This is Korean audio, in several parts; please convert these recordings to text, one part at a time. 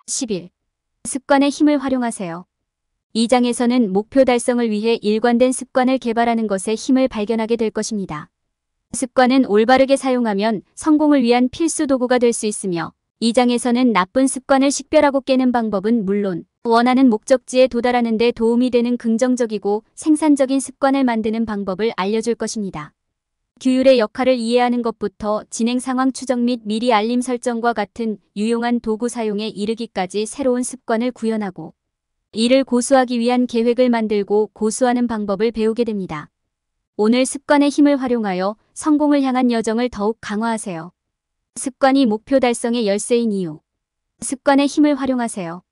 10일. 습관의 힘을 활용하세요. 이 장에서는 목표 달성을 위해 일관된 습관을 개발하는 것에 힘을 발견하게 될 것입니다. 습관은 올바르게 사용하면 성공을 위한 필수 도구가 될 수 있으며, 이 장에서는 나쁜 습관을 식별하고 깨는 방법은 물론 원하는 목적지에 도달하는 데 도움이 되는 긍정적이고 생산적인 습관을 만드는 방법을 알려줄 것입니다. 규율의 역할을 이해하는 것부터 진행 상황 추적 및 미리 알림 설정과 같은 유용한 도구 사용에 이르기까지 새로운 습관을 구현하고 이를 고수하기 위한 계획을 만들고 고수하는 방법을 배우게 됩니다. 오늘 습관의 힘을 활용하여 성공을 향한 여정을 더욱 강화하세요. 습관이 목표 달성의 열쇠인 이유. 습관의 힘을 활용하세요.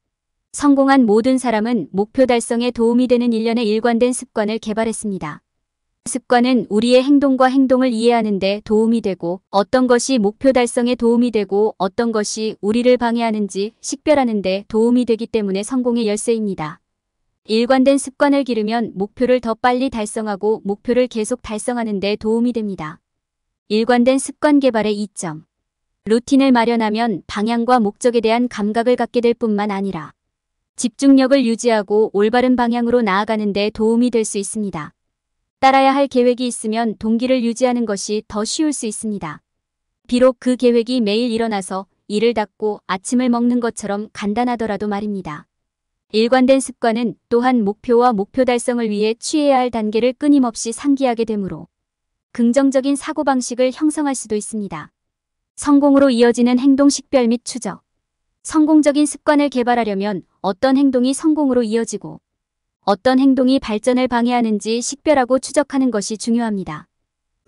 성공한 모든 사람은 목표 달성에 도움이 되는 일련의 일관된 습관을 개발했습니다. 습관은 우리의 행동과 행동을 이해하는 데 도움이 되고, 어떤 것이 목표 달성에 도움이 되고 어떤 것이 우리를 방해하는지 식별하는 데 도움이 되기 때문에 성공의 열쇠입니다. 일관된 습관을 기르면 목표를 더 빨리 달성하고 목표를 계속 달성하는 데 도움이 됩니다. 일관된 습관 개발의 이점. 루틴을 마련하면 방향과 목적에 대한 감각을 갖게 될 뿐만 아니라 집중력을 유지하고 올바른 방향으로 나아가는 데 도움이 될 수 있습니다. 따라야 할 계획이 있으면 동기를 유지하는 것이 더 쉬울 수 있습니다. 비록 그 계획이 매일 일어나서 이를 닦고 아침을 먹는 것처럼 간단하더라도 말입니다. 일관된 습관은 또한 목표와 목표 달성을 위해 취해야 할 단계를 끊임없이 상기하게 되므로 긍정적인 사고방식을 형성할 수도 있습니다. 성공으로 이어지는 행동 식별 및 추적. 성공적인 습관을 개발하려면 어떤 행동이 성공으로 이어지고 어떤 행동이 발전을 방해하는지 식별하고 추적하는 것이 중요합니다.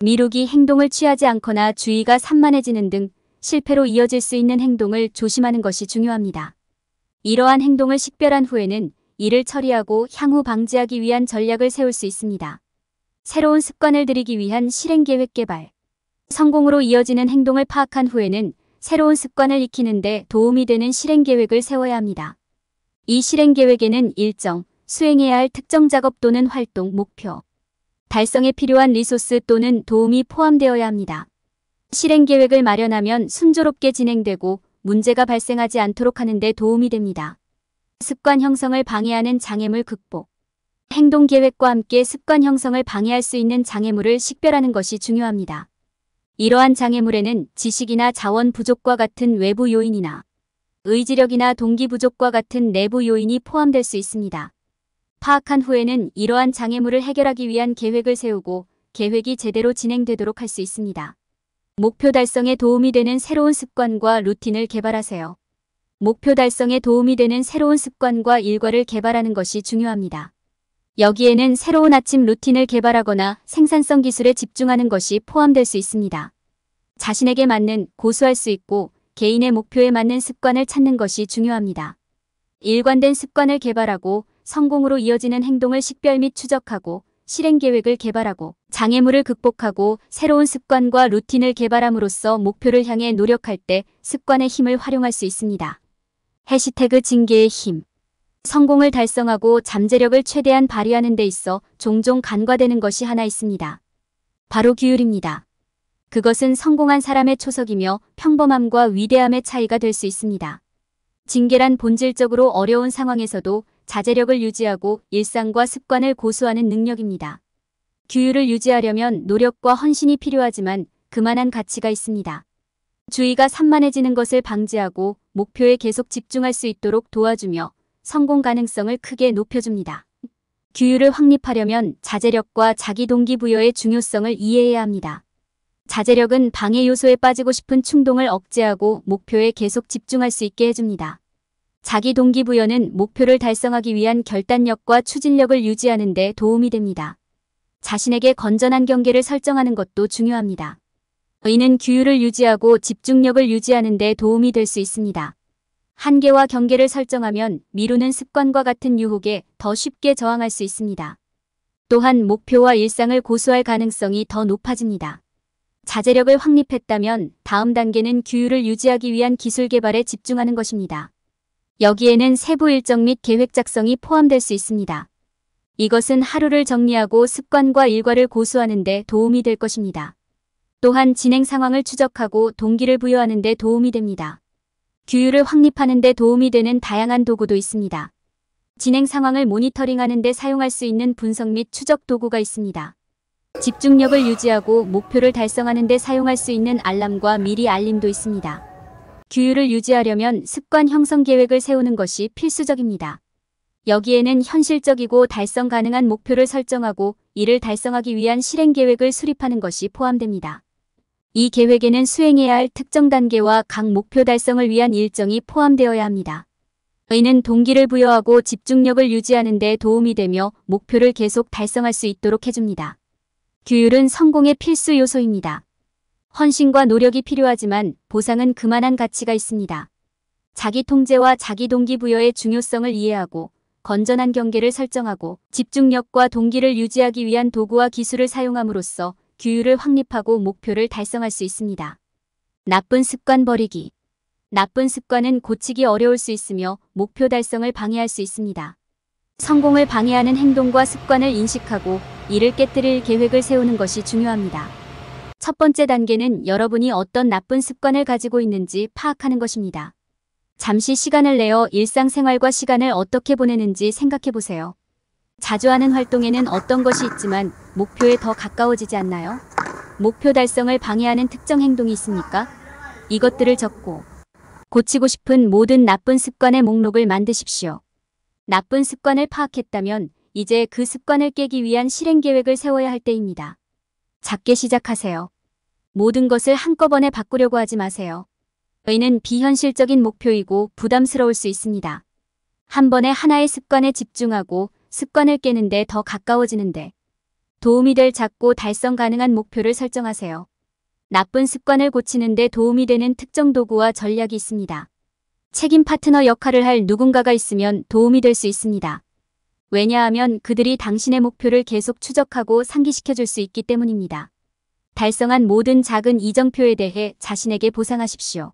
미루기, 행동을 취하지 않거나 주의가 산만해지는 등 실패로 이어질 수 있는 행동을 조심하는 것이 중요합니다. 이러한 행동을 식별한 후에는 이를 처리하고 향후 방지하기 위한 전략을 세울 수 있습니다. 새로운 습관을 들이기 위한 실행계획 개발. 성공으로 이어지는 행동을 파악한 후에는 새로운 습관을 익히는 데 도움이 되는 실행계획을 세워야 합니다. 이 실행계획에는 일정, 수행해야 할 특정 작업 또는 활동, 목표, 달성에 필요한 리소스 또는 도움이 포함되어야 합니다. 실행계획을 마련하면 순조롭게 진행되고 문제가 발생하지 않도록 하는 데 도움이 됩니다. 습관 형성을 방해하는 장애물 극복. 행동계획과 함께 습관 형성을 방해할 수 있는 장애물을 식별하는 것이 중요합니다. 이러한 장애물에는 지식이나 자원 부족과 같은 외부 요인이나 의지력이나 동기 부족과 같은 내부 요인이 포함될 수 있습니다. 파악한 후에는 이러한 장애물을 해결하기 위한 계획을 세우고 계획이 제대로 진행되도록 할 수 있습니다. 목표 달성에 도움이 되는 새로운 습관과 루틴을 개발하세요. 목표 달성에 도움이 되는 새로운 습관과 일과를 개발하는 것이 중요합니다. 여기에는 새로운 아침 루틴을 개발하거나 생산성 기술에 집중하는 것이 포함될 수 있습니다. 자신에게 맞는, 고수할 수 있고 개인의 목표에 맞는 습관을 찾는 것이 중요합니다. 일관된 습관을 개발하고 성공으로 이어지는 행동을 식별 및 추적하고 실행계획을 개발하고 장애물을 극복하고 새로운 습관과 루틴을 개발함으로써 목표를 향해 노력할 때 습관의 힘을 활용할 수 있습니다. 해시태그 징계의 힘. 성공을 달성하고 잠재력을 최대한 발휘하는 데 있어 종종 간과되는 것이 하나 있습니다. 바로 규율입니다. 그것은 성공한 사람의 초석이며 평범함과 위대함의 차이가 될 수 있습니다. 징계란 본질적으로 어려운 상황에서도 자제력을 유지하고 일상과 습관을 고수하는 능력입니다. 규율을 유지하려면 노력과 헌신이 필요하지만 그만한 가치가 있습니다. 주의가 산만해지는 것을 방지하고 목표에 계속 집중할 수 있도록 도와주며 성공 가능성을 크게 높여줍니다. 규율을 확립하려면 자제력과 자기 동기부여의 중요성을 이해해야 합니다. 자제력은 방해 요소에 빠지고 싶은 충동을 억제하고 목표에 계속 집중할 수 있게 해줍니다. 자기 동기부여는 목표를 달성하기 위한 결단력과 추진력을 유지하는 데 도움이 됩니다. 자신에게 건전한 경계를 설정하는 것도 중요합니다. 이는 규율을 유지하고 집중력을 유지하는 데 도움이 될 수 있습니다. 한계와 경계를 설정하면 미루는 습관과 같은 유혹에 더 쉽게 저항할 수 있습니다. 또한 목표와 일상을 고수할 가능성이 더 높아집니다. 자제력을 확립했다면 다음 단계는 규율을 유지하기 위한 기술 개발에 집중하는 것입니다. 여기에는 세부 일정 및 계획 작성이 포함될 수 있습니다. 이것은 하루를 정리하고 습관과 일과를 고수하는 데 도움이 될 것입니다. 또한 진행 상황을 추적하고 동기를 부여하는 데 도움이 됩니다. 규율을 확립하는 데 도움이 되는 다양한 도구도 있습니다. 진행 상황을 모니터링하는 데 사용할 수 있는 분석 및 추적 도구가 있습니다. 집중력을 유지하고 목표를 달성하는 데 사용할 수 있는 알람과 미리 알림도 있습니다. 규율을 유지하려면 습관 형성 계획을 세우는 것이 필수적입니다. 여기에는 현실적이고 달성 가능한 목표를 설정하고 이를 달성하기 위한 실행 계획을 수립하는 것이 포함됩니다. 이 계획에는 수행해야 할 특정 단계와 각 목표 달성을 위한 일정이 포함되어야 합니다. 이는 동기를 부여하고 집중력을 유지하는 데 도움이 되며 목표를 계속 달성할 수 있도록 해줍니다. 규율은 성공의 필수 요소입니다. 헌신과 노력이 필요하지만 보상은 그만한 가치가 있습니다. 자기 통제와 자기 동기부여의 중요성을 이해하고 건전한 경계를 설정하고 집중력과 동기를 유지하기 위한 도구와 기술을 사용함으로써 규율을 확립하고 목표를 달성할 수 있습니다. 나쁜 습관 버리기. 나쁜 습관은 고치기 어려울 수 있으며 목표 달성을 방해할 수 있습니다. 성공을 방해하는 행동과 습관을 인식하고 이를 깨뜨릴 계획을 세우는 것이 중요합니다. 첫 번째 단계는 여러분이 어떤 나쁜 습관을 가지고 있는지 파악하는 것입니다. 잠시 시간을 내어 일상생활과 시간을 어떻게 보내는지 생각해 보세요. 자주 하는 활동에는 어떤 것이 있지만 목표에 더 가까워지지 않나요? 목표 달성을 방해하는 특정 행동이 있습니까? 이것들을 적고 고치고 싶은 모든 나쁜 습관의 목록을 만드십시오. 나쁜 습관을 파악했다면 이제 그 습관을 깨기 위한 실행 계획을 세워야 할 때입니다. 작게 시작하세요. 모든 것을 한꺼번에 바꾸려고 하지 마세요. 이는 비현실적인 목표이고 부담스러울 수 있습니다. 한 번에 하나의 습관에 집중하고 습관을 깨는데 더 가까워지는데 도움이 될 작고 달성 가능한 목표를 설정하세요. 나쁜 습관을 고치는데 도움이 되는 특정 도구와 전략이 있습니다. 책임 파트너 역할을 할 누군가가 있으면 도움이 될 수 있습니다. 왜냐하면 그들이 당신의 목표를 계속 추적하고 상기시켜 줄 수 있기 때문입니다. 달성한 모든 작은 이정표에 대해 자신에게 보상하십시오.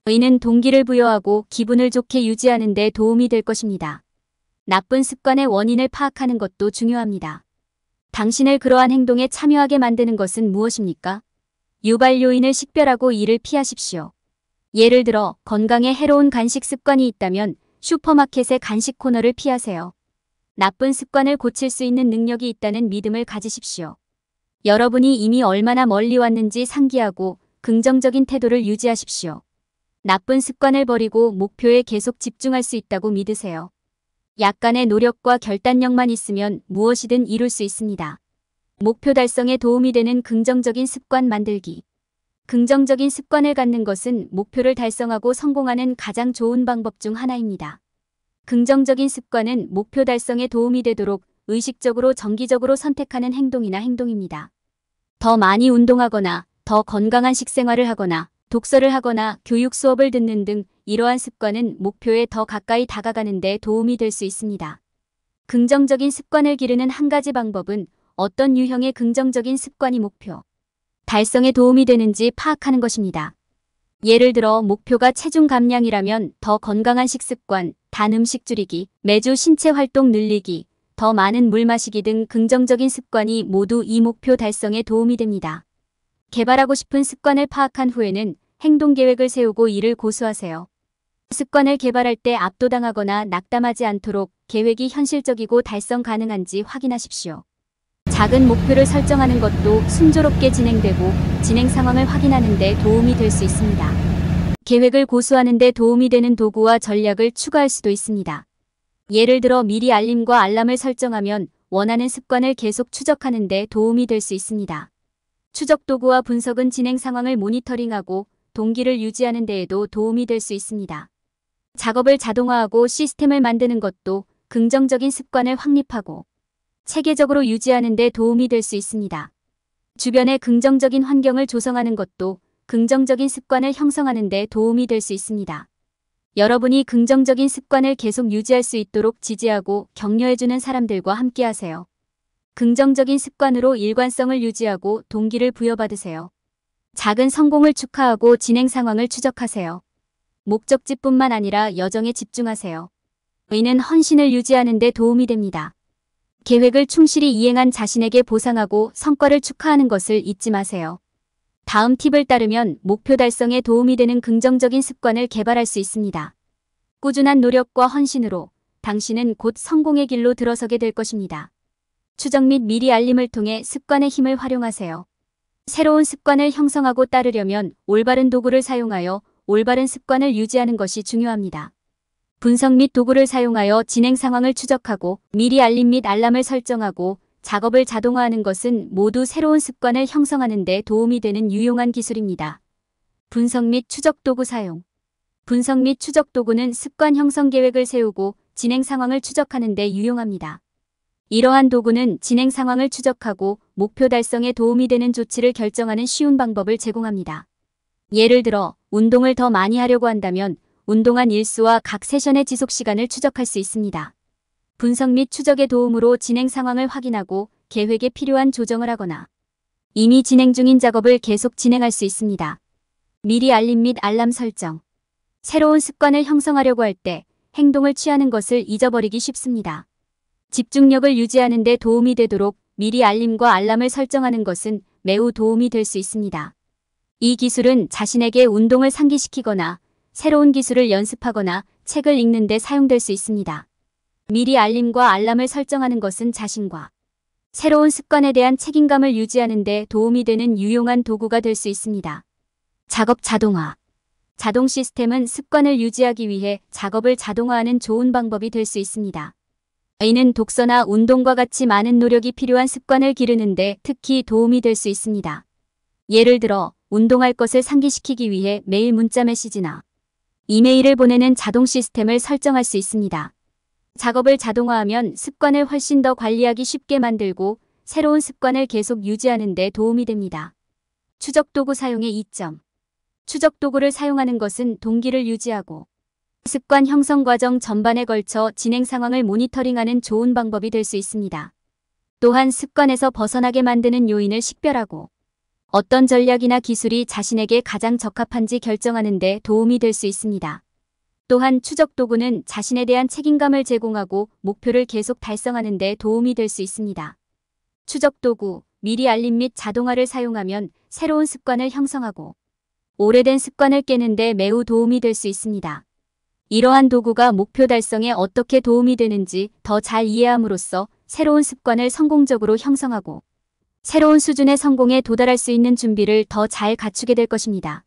이는 동기를 부여하고 기분을 좋게 유지하는 데 도움이 될 것입니다. 나쁜 습관의 원인을 파악하는 것도 중요합니다. 당신을 그러한 행동에 참여하게 만드는 것은 무엇입니까? 유발 요인을 식별하고 이를 피하십시오. 예를 들어 건강에 해로운 간식 습관이 있다면 슈퍼마켓의 간식 코너를 피하세요. 나쁜 습관을 고칠 수 있는 능력이 있다는 믿음을 가지십시오. 여러분이 이미 얼마나 멀리 왔는지 상기하고 긍정적인 태도를 유지하십시오. 나쁜 습관을 버리고 목표에 계속 집중할 수 있다고 믿으세요. 약간의 노력과 결단력만 있으면 무엇이든 이룰 수 있습니다. 목표 달성에 도움이 되는 긍정적인 습관 만들기. 긍정적인 습관을 갖는 것은 목표를 달성하고 성공하는 가장 좋은 방법 중 하나입니다. 긍정적인 습관은 목표 달성에 도움이 되도록 의식적으로 정기적으로 선택하는 행동입니다. 더 많이 운동하거나 더 건강한 식생활을 하거나 독서를 하거나 교육 수업을 듣는 등 이러한 습관은 목표에 더 가까이 다가가는 데 도움이 될 수 있습니다. 긍정적인 습관을 기르는 한 가지 방법은 어떤 유형의 긍정적인 습관이 목표 달성에 도움이 되는지 파악하는 것입니다. 예를 들어 목표가 체중 감량이라면 더 건강한 식습관, 단 음식 줄이기, 매주 신체 활동 늘리기, 더 많은 물 마시기 등 긍정적인 습관이 모두 이 목표 달성에 도움이 됩니다. 개발하고 싶은 습관을 파악한 후에는 행동 계획을 세우고 이를 고수하세요. 습관을 개발할 때 압도당하거나 낙담하지 않도록 계획이 현실적이고 달성 가능한지 확인하십시오. 작은 목표를 설정하는 것도 순조롭게 진행되고 진행 상황을 확인하는 데 도움이 될 수 있습니다. 계획을 고수하는 데 도움이 되는 도구와 전략을 추가할 수도 있습니다. 예를 들어 미리 알림과 알람을 설정하면 원하는 습관을 계속 추적하는 데 도움이 될 수 있습니다. 추적 도구와 분석은 진행 상황을 모니터링하고 동기를 유지하는 데에도 도움이 될 수 있습니다. 작업을 자동화하고 시스템을 만드는 것도 긍정적인 습관을 확립하고 체계적으로 유지하는 데 도움이 될 수 있습니다. 주변에 긍정적인 환경을 조성하는 것도 긍정적인 습관을 형성하는 데 도움이 될 수 있습니다. 여러분이 긍정적인 습관을 계속 유지할 수 있도록 지지하고 격려해주는 사람들과 함께하세요. 긍정적인 습관으로 일관성을 유지하고 동기를 부여받으세요. 작은 성공을 축하하고 진행 상황을 추적하세요. 목적지뿐만 아니라 여정에 집중하세요. 이는 헌신을 유지하는 데 도움이 됩니다. 계획을 충실히 이행한 자신에게 보상하고 성과를 축하하는 것을 잊지 마세요. 다음 팁을 따르면 목표 달성에 도움이 되는 긍정적인 습관을 개발할 수 있습니다. 꾸준한 노력과 헌신으로 당신은 곧 성공의 길로 들어서게 될 것입니다. 추적 및 미리 알림을 통해 습관의 힘을 활용하세요. 새로운 습관을 형성하고 따르려면 올바른 도구를 사용하여 올바른 습관을 유지하는 것이 중요합니다. 분석 및 도구를 사용하여 진행 상황을 추적하고 미리 알림 및 알람을 설정하고 작업을 자동화하는 것은 모두 새로운 습관을 형성하는 데 도움이 되는 유용한 기술입니다. 분석 및 추적 도구 사용. 분석 및 추적 도구는 습관 형성 계획을 세우고 진행 상황을 추적하는 데 유용합니다. 이러한 도구는 진행 상황을 추적하고 목표 달성에 도움이 되는 조치를 결정하는 쉬운 방법을 제공합니다. 예를 들어 운동을 더 많이 하려고 한다면 운동한 일수와 각 세션의 지속 시간을 추적할 수 있습니다. 분석 및 추적의 도움으로 진행 상황을 확인하고 계획에 필요한 조정을 하거나 이미 진행 중인 작업을 계속 진행할 수 있습니다. 미리 알림 및 알람 설정. 새로운 습관을 형성하려고 할 때 행동을 취하는 것을 잊어버리기 쉽습니다. 집중력을 유지하는 데 도움이 되도록 미리 알림과 알람을 설정하는 것은 매우 도움이 될 수 있습니다. 이 기술은 자신에게 운동을 상기시키거나 새로운 기술을 연습하거나 책을 읽는 데 사용될 수 있습니다. 미리 알림과 알람을 설정하는 것은 자신과 새로운 습관에 대한 책임감을 유지하는 데 도움이 되는 유용한 도구가 될 수 있습니다. 작업 자동화. 자동 시스템은 습관을 유지하기 위해 작업을 자동화하는 좋은 방법이 될 수 있습니다. 이는 독서나 운동과 같이 많은 노력이 필요한 습관을 기르는 데 특히 도움이 될 수 있습니다. 예를 들어 운동할 것을 상기시키기 위해 매일 문자 메시지나 이메일을 보내는 자동 시스템을 설정할 수 있습니다. 작업을 자동화하면 습관을 훨씬 더 관리하기 쉽게 만들고 새로운 습관을 계속 유지하는 데 도움이 됩니다. 추적 도구 사용의 이점. 추적 도구를 사용하는 것은 동기를 유지하고 습관 형성 과정 전반에 걸쳐 진행 상황을 모니터링하는 좋은 방법이 될 수 있습니다. 또한 습관에서 벗어나게 만드는 요인을 식별하고 어떤 전략이나 기술이 자신에게 가장 적합한지 결정하는 데 도움이 될 수 있습니다. 또한 추적 도구는 자신에 대한 책임감을 제공하고 목표를 계속 달성하는 데 도움이 될 수 있습니다. 추적 도구, 미리 알림 및 자동화를 사용하면 새로운 습관을 형성하고 오래된 습관을 깨는 데 매우 도움이 될 수 있습니다. 이러한 도구가 목표 달성에 어떻게 도움이 되는지 더 잘 이해함으로써 새로운 습관을 성공적으로 형성하고 새로운 수준의 성공에 도달할 수 있는 준비를 더 잘 갖추게 될 것입니다.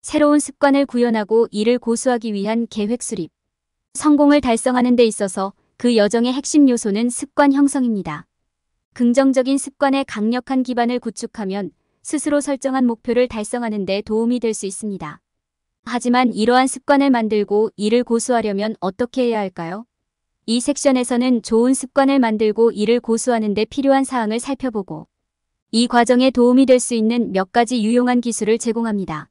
새로운 습관을 구현하고 이를 고수하기 위한 계획 수립. 성공을 달성하는 데 있어서 그 여정의 핵심 요소는 습관 형성입니다. 긍정적인 습관의 강력한 기반을 구축하면 스스로 설정한 목표를 달성하는 데 도움이 될 수 있습니다. 하지만 이러한 습관을 만들고 이를 고수하려면 어떻게 해야 할까요? 이 섹션에서는 좋은 습관을 만들고 이를 고수하는 데 필요한 사항을 살펴보고 이 과정에 도움이 될 수 있는 몇 가지 유용한 기술을 제공합니다.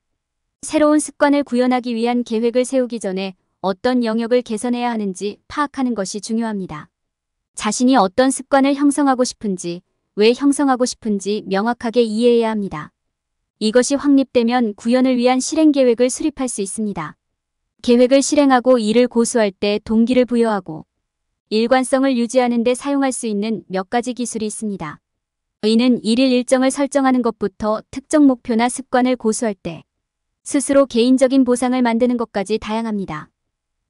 새로운 습관을 구현하기 위한 계획을 세우기 전에 어떤 영역을 개선해야 하는지 파악하는 것이 중요합니다. 자신이 어떤 습관을 형성하고 싶은지, 왜 형성하고 싶은지 명확하게 이해해야 합니다. 이것이 확립되면 구현을 위한 실행 계획을 수립할 수 있습니다. 계획을 실행하고 이를 고수할 때 동기를 부여하고 일관성을 유지하는 데 사용할 수 있는 몇 가지 기술이 있습니다. 이는 일일 일정을 설정하는 것부터 특정 목표나 습관을 고수할 때 스스로 개인적인 보상을 만드는 것까지 다양합니다.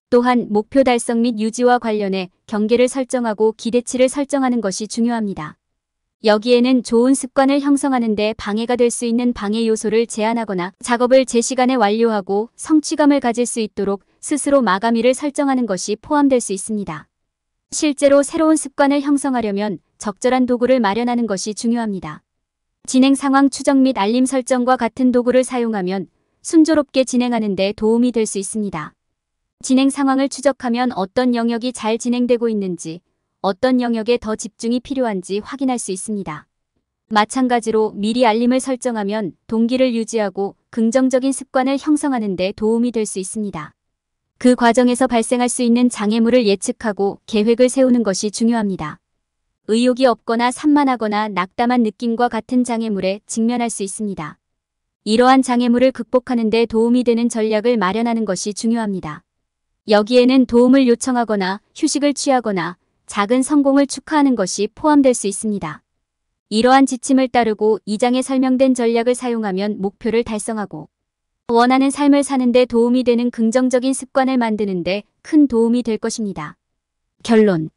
또한 목표 달성 및 유지와 관련해 경계를 설정하고 기대치를 설정하는 것이 중요합니다. 여기에는 좋은 습관을 형성하는 데 방해가 될 수 있는 방해 요소를 제한하거나 작업을 제 시간에 완료하고 성취감을 가질 수 있도록 스스로 마감일을 설정하는 것이 포함될 수 있습니다. 실제로 새로운 습관을 형성하려면 적절한 도구를 마련하는 것이 중요합니다. 진행 상황 추적 및 알림 설정과 같은 도구를 사용하면 순조롭게 진행하는 데 도움이 될 수 있습니다. 진행 상황을 추적하면 어떤 영역이 잘 진행되고 있는지, 어떤 영역에 더 집중이 필요한지 확인할 수 있습니다. 마찬가지로 미리 알림을 설정하면 동기를 유지하고 긍정적인 습관을 형성하는 데 도움이 될 수 있습니다. 그 과정에서 발생할 수 있는 장애물을 예측하고 계획을 세우는 것이 중요합니다. 의욕이 없거나 산만하거나 낙담한 느낌과 같은 장애물에 직면할 수 있습니다. 이러한 장애물을 극복하는 데 도움이 되는 전략을 마련하는 것이 중요합니다. 여기에는 도움을 요청하거나 휴식을 취하거나 작은 성공을 축하하는 것이 포함될 수 있습니다. 이러한 지침을 따르고 2장에 설명된 전략을 사용하면 목표를 달성하고 원하는 삶을 사는 데 도움이 되는 긍정적인 습관을 만드는 데 큰 도움이 될 것입니다. 결론.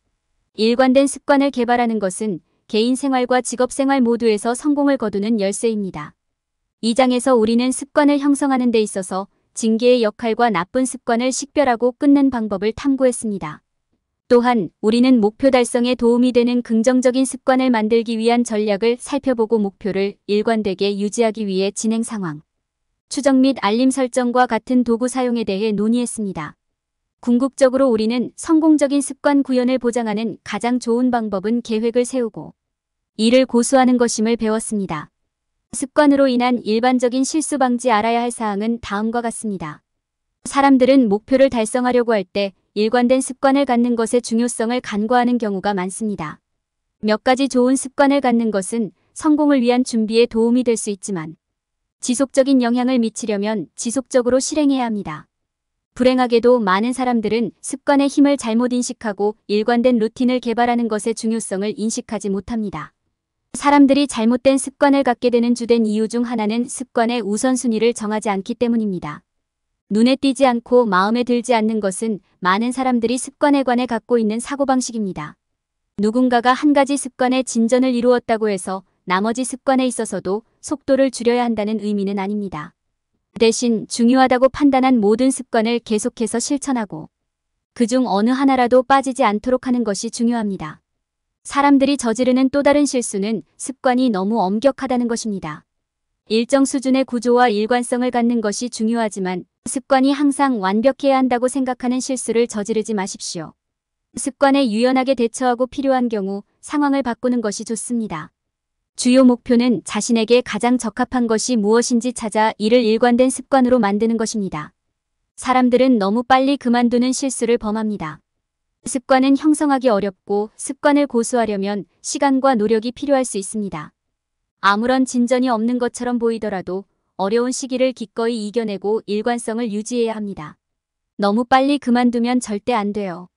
일관된 습관을 개발하는 것은 개인 생활과 직업 생활 모두에서 성공을 거두는 열쇠입니다. 2장에서 우리는 습관을 형성하는 데 있어서 징계의 역할과 나쁜 습관을 식별하고 끊는 방법을 탐구했습니다. 또한 우리는 목표 달성에 도움이 되는 긍정적인 습관을 만들기 위한 전략을 살펴보고 목표를 일관되게 유지하기 위해 진행 상황, 추적 및 알림 설정과 같은 도구 사용에 대해 논의했습니다. 궁극적으로 우리는 성공적인 습관 구현을 보장하는 가장 좋은 방법은 계획을 세우고 이를 고수하는 것임을 배웠습니다. 습관으로 인한 일반적인 실수 방지 알아야 할 사항은 다음과 같습니다. 사람들은 목표를 달성하려고 할 때 일관된 습관을 갖는 것의 중요성을 간과하는 경우가 많습니다. 몇 가지 좋은 습관을 갖는 것은 성공을 위한 준비에 도움이 될 수 있지만 지속적인 영향을 미치려면 지속적으로 실행해야 합니다. 불행하게도 많은 사람들은 습관의 힘을 잘못 인식하고 일관된 루틴을 개발하는 것의 중요성을 인식하지 못합니다. 사람들이 잘못된 습관을 갖게 되는 주된 이유 중 하나는 습관의 우선순위를 정하지 않기 때문입니다. 눈에 띄지 않고 마음에 들지 않는 것은 많은 사람들이 습관에 관해 갖고 있는 사고방식입니다. 누군가가 한 가지 습관의 진전을 이루었다고 해서 나머지 습관에 있어서도 속도를 줄여야 한다는 의미는 아닙니다. 대신 중요하다고 판단한 모든 습관을 계속해서 실천하고 그중 어느 하나라도 빠지지 않도록 하는 것이 중요합니다. 사람들이 저지르는 또 다른 실수는 습관이 너무 엄격하다는 것입니다. 일정 수준의 구조와 일관성을 갖는 것이 중요하지만 습관이 항상 완벽해야 한다고 생각하는 실수를 저지르지 마십시오. 습관에 유연하게 대처하고 필요한 경우 상황을 바꾸는 것이 좋습니다. 주요 목표는 자신에게 가장 적합한 것이 무엇인지 찾아 이를 일관된 습관으로 만드는 것입니다. 사람들은 너무 빨리 그만두는 실수를 범합니다. 습관은 형성하기 어렵고 습관을 고수하려면 시간과 노력이 필요할 수 있습니다. 아무런 진전이 없는 것처럼 보이더라도 어려운 시기를 기꺼이 이겨내고 일관성을 유지해야 합니다. 너무 빨리 그만두면 절대 안 돼요.